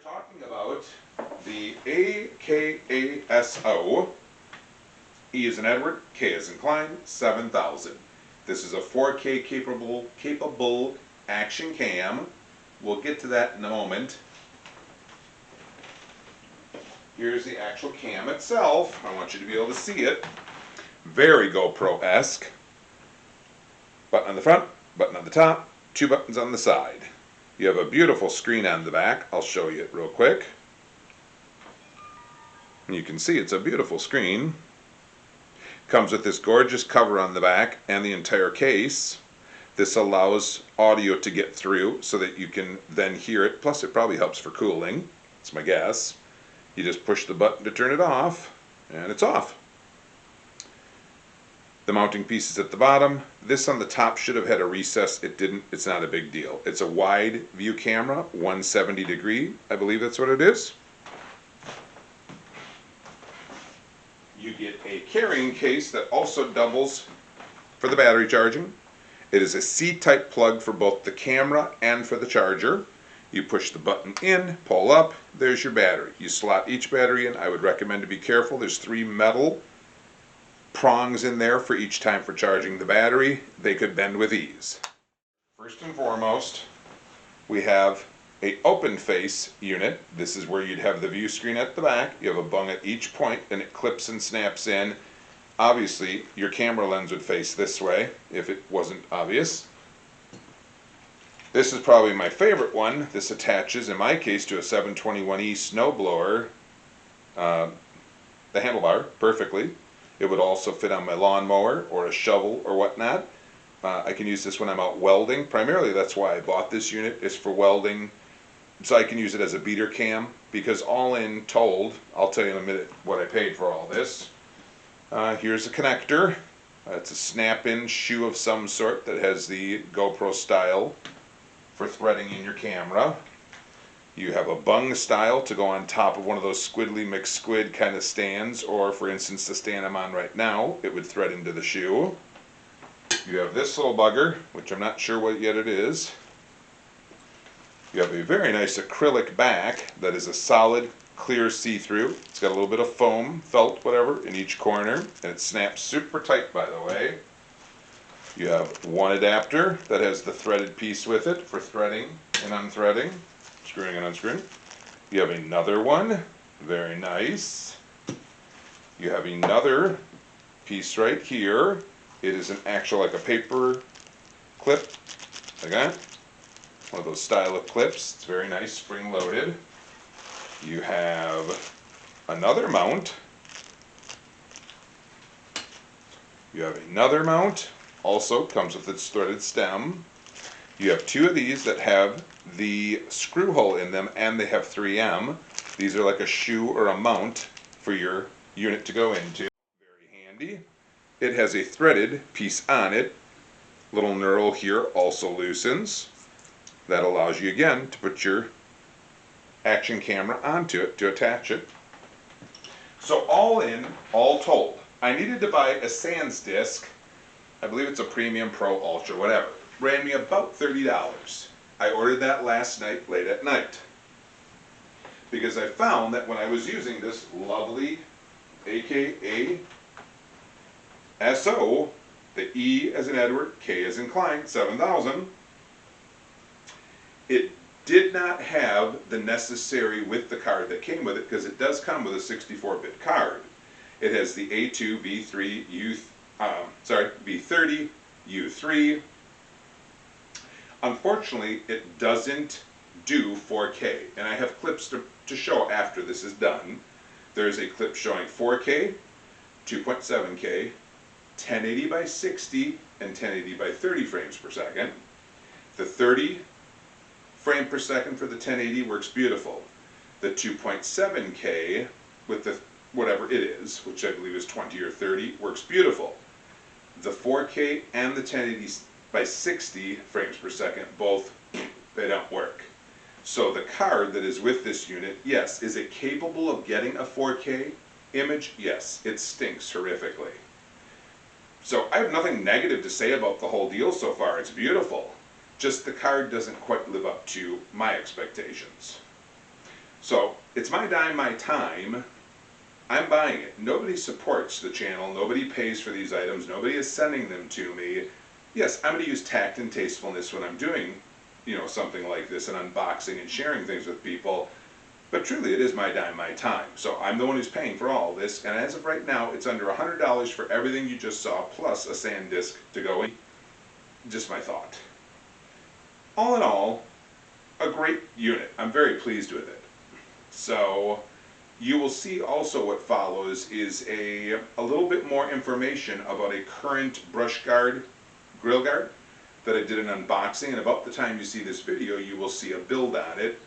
talking about the Akaso E as in Edward, K as in Klein, 7000. This is a 4K capable action cam. We'll get to that in a moment. Here's the actual cam itself. I want you to be able to see it. Very GoPro-esque. Button on the front, button on the top, 2 buttons on the side. You have a beautiful screen on the back. I'll show you it real quick. And you can see it's a beautiful screen. Comes with this gorgeous cover on the back and the entire case. This allows audio to get through so that you can then hear it. Plus it probably helps for cooling. It's my guess. You just push the button to turn it off and it's off. The mounting piece is at the bottom. This on the top should have had a recess. It didn't. It's not a big deal. It's a wide view camera, 170 degree. I believe that's what it is. You get a carrying case that also doubles for the battery charging. It is a C-type plug for both the camera and for the charger. You push the button in, pull up, there's your battery. You slot each battery in. I would recommend to be careful. There's 3 metal prongs in there for each time for charging the battery. They could bend with ease. First and foremost, we have an open face unit. This is where you'd have the view screen at the back. You have a bung at each point and it clips and snaps in. Obviously, your camera lens would face this way if it wasn't obvious. This is probably my favorite one. This attaches, in my case, to a 721E snowblower, the handlebar, perfectly. It would also fit on my lawnmower or a shovel or whatnot. I can use this when I'm out welding. Primarily, that's why I bought this unit, is for welding. So I can use it as a beater cam, because all in told, I'll tell you in a minute what I paid for all this. Here's a connector. It's a snap-in shoe of some sort that has the GoPro style for threading in your camera. You have a bung style to go on top of one of those squiddly McSquid kind of stands, or for instance the stand I'm on right now, it would thread into the shoe. You have this little bugger, which I'm not sure what yet it is. You have a very nice acrylic back that is a solid, clear see-through. It's got a little bit of foam, felt, whatever, in each corner, and it snaps super tight, by the way. You have one adapter that has the threaded piece with it for threading and unthreading. Screwing and unscrewing. You have another one, very nice. You have another piece right here. It is an actual, like a paper clip, like that. One of those style of clips. It's very nice, spring loaded. You have another mount. You have another mount, also comes with its threaded stem. You have 2 of these that have the screw hole in them, and they have 3M. These are like a shoe or a mount for your unit to go into. Very handy. It has a threaded piece on it. Little knurl here also loosens. That allows you again to put your action camera onto it to attach it. So all in, all told, I needed to buy a Sandisk. I believe it's a Premium Pro Ultra, whatever. Ran me about $30. I ordered that last night, late at night, because I found that when I was using this lovely Akaso, the E as in Edward, K as in Klein, 7000, it did not have the necessary with the card that came with it, because it does come with a 64-bit card. It has the A2 V30 U3. Unfortunately, it doesn't do 4K, and I have clips to show after this is done. There's a clip showing 4K, 2.7K, 1080 by 60, and 1080 by 30 frames per second. The 30 frame per second for the 1080 works beautiful. The 2.7K with the whatever it is, which I believe is 20 or 30, works beautiful. The 4K and the 1080 by 60 frames per second, both, they don't work. So the card that is with this unit, yes, is it capable of getting a 4K image? Yes, it stinks horrifically. So I have nothing negative to say about the whole deal so far. It's beautiful. Just the card doesn't quite live up to my expectations. So it's my dime, my time. I'm buying it. Nobody supports the channel. Nobody pays for these items. Nobody is sending them to me. Yes, I'm going to use tact and tastefulness when I'm doing, something like this, and unboxing and sharing things with people. But truly, it is my dime, my time. So I'm the one who's paying for all this. And as of right now, it's under $100 for everything you just saw, plus a Sandisk to go in. Just my thought. All in all, a great unit. I'm very pleased with it. So you will see also what follows is a little bit more information about a current brush guard, grill guard, that I did an unboxing, and about the time you see this video, you will see a build on it.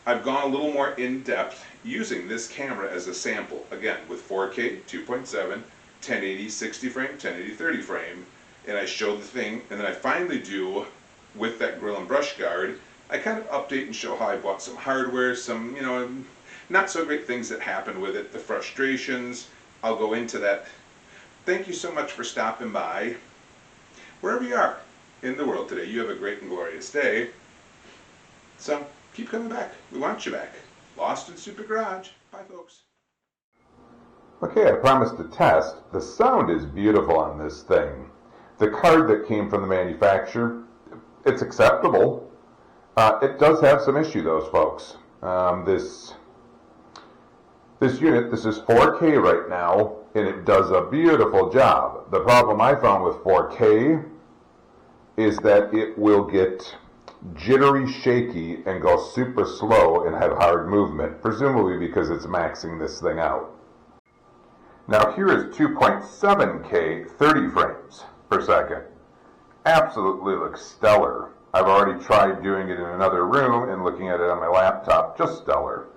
I've gone a little more in depth using this camera as a sample, again with 4K, 2.7, 1080 60 frame, 1080 30 frame, and I show the thing, and then I finally do, with that grill and brush guard, I kind of update and show how I bought some hardware, some, not so great things that happen with it, the frustrations. I'll go into that. Thank you so much for stopping by. Wherever you are in the world today, you have a great and glorious day. So, keep coming back. We want you back. Lost in Stupid Garage. Bye, folks. Okay, I promised to test. The sound is beautiful on this thing. The card that came from the manufacturer, it's acceptable. It does have some issue, those folks. This unit, this is 4K right now, and it does a beautiful job. The problem I found with 4K is that it will get jittery, shaky, and go super slow and have hard movement, presumably because it's maxing this thing out. Now here is 2.7K 30 frames per second. Absolutely looks stellar. I've already tried doing it in another room and looking at it on my laptop, just stellar.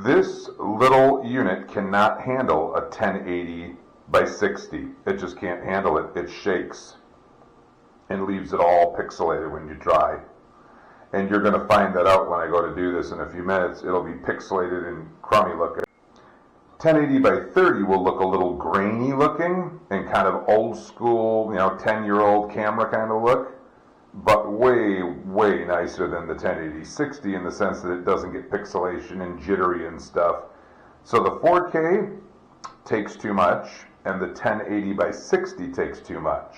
This little unit cannot handle a 1080 by 60. It just can't handle it. It shakes and leaves it all pixelated when you try. And you're going to find that out when I go to do this in a few minutes. It'll be pixelated and crummy looking. 1080 by 30 will look a little grainy looking and kind of old school, 10-year-old camera kind of look, but way, way nicer than the 1080-60 in the sense that it doesn't get pixelation and jittery and stuff. So the 4K takes too much and the 1080 by 60 takes too much.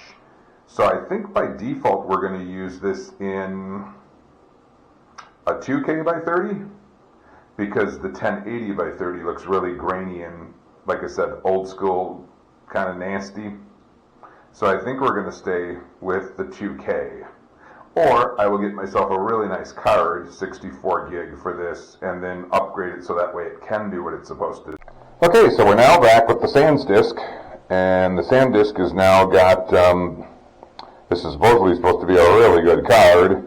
So I think by default we're going to use this in a 2K by 30 because the 1080 by 30 looks really grainy and, like I said, old school, kind of nasty. So I think we're going to stay with the 2K. Or I will get myself a really nice card, 64 gig for this, and then upgrade it so that way it can do what it's supposed to do. Okay, so we're now back with the Sandisk, and the Sandisk has now got, this is supposedly supposed to be a really good card.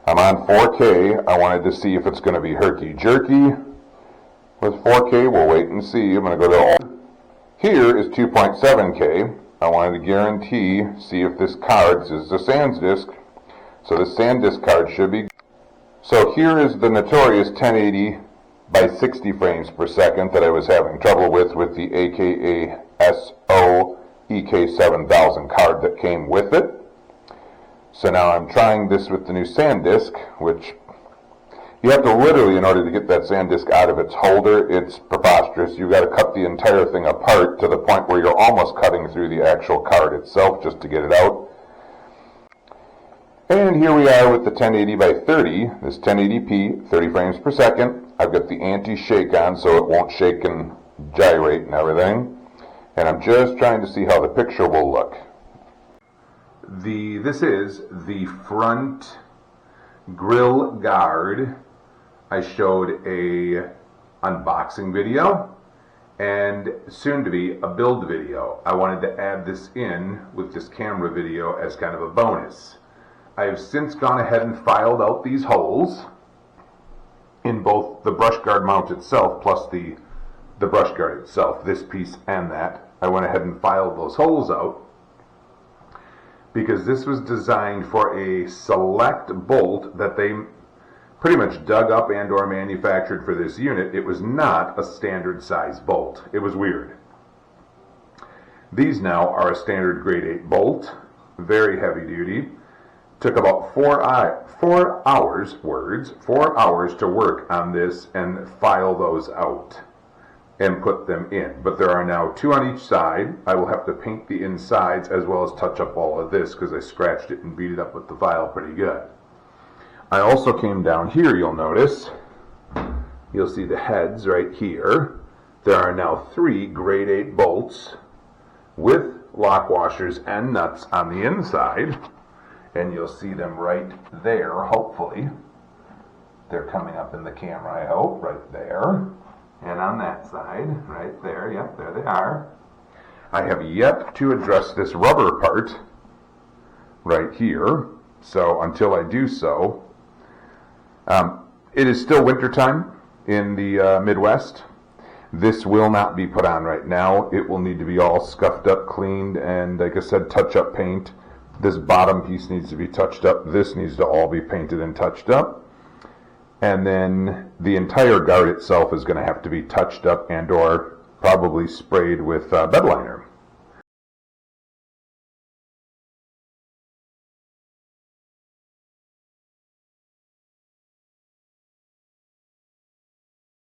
I'm on 4K. I wanted to see if it's going to be herky-jerky with 4K. We'll wait and see. I'm going to go to all. Here is 2.7K. I wanted to guarantee, see if this card, this is a Sandisk, so this Sandisk card should be. So here is the notorious 1080 by 60 frames per second that I was having trouble with the Akaso EK7000 card that came with it. So now I'm trying this with the new Sandisk, which you have to literally, in order to get that Sandisk out of its holder, it's preposterous. You've got to cut the entire thing apart to the point where you're almost cutting through the actual card itself just to get it out. And here we are with the 1080 by 30, this 1080p, 30 frames per second. I've got the anti-shake on so it won't shake and gyrate and everything. And I'm just trying to see how the picture will look. This is the front grill guard. I showed a unboxing video and soon to be a build video. I wanted to add this in with this camera video as kind of a bonus. I have since gone ahead and filed out these holes in both the brush guard mount itself plus the brush guard itself, this piece and that. I went ahead and filed those holes out because this was designed for a select bolt that they pretty much dug up and or manufactured for this unit. It was not a standard size bolt. It was weird. These now are a standard grade 8 bolt, very heavy duty. Took about 4 hours to work on this and file those out and put them in. But there are now 2 on each side. I will have to paint the insides as well as touch up all of this because I scratched it and beat it up with the file pretty good. I also came down here, you'll notice. You'll see the heads right here. There are now 3 grade 8 bolts with lock washers and nuts on the inside. And you'll see them right there, hopefully. They're coming up in the camera, I hope, right there. And on that side, right there, yep, there they are. I have yet to address this rubber part right here. So until I do so, it is still wintertime in the Midwest. This will not be put on right now. It will need to be all scuffed up, cleaned, and like I said, touch-up paint. This bottom piece needs to be touched up. This needs to all be painted and touched up. And then the entire guard itself is going to have to be touched up and or probably sprayed with bed liner.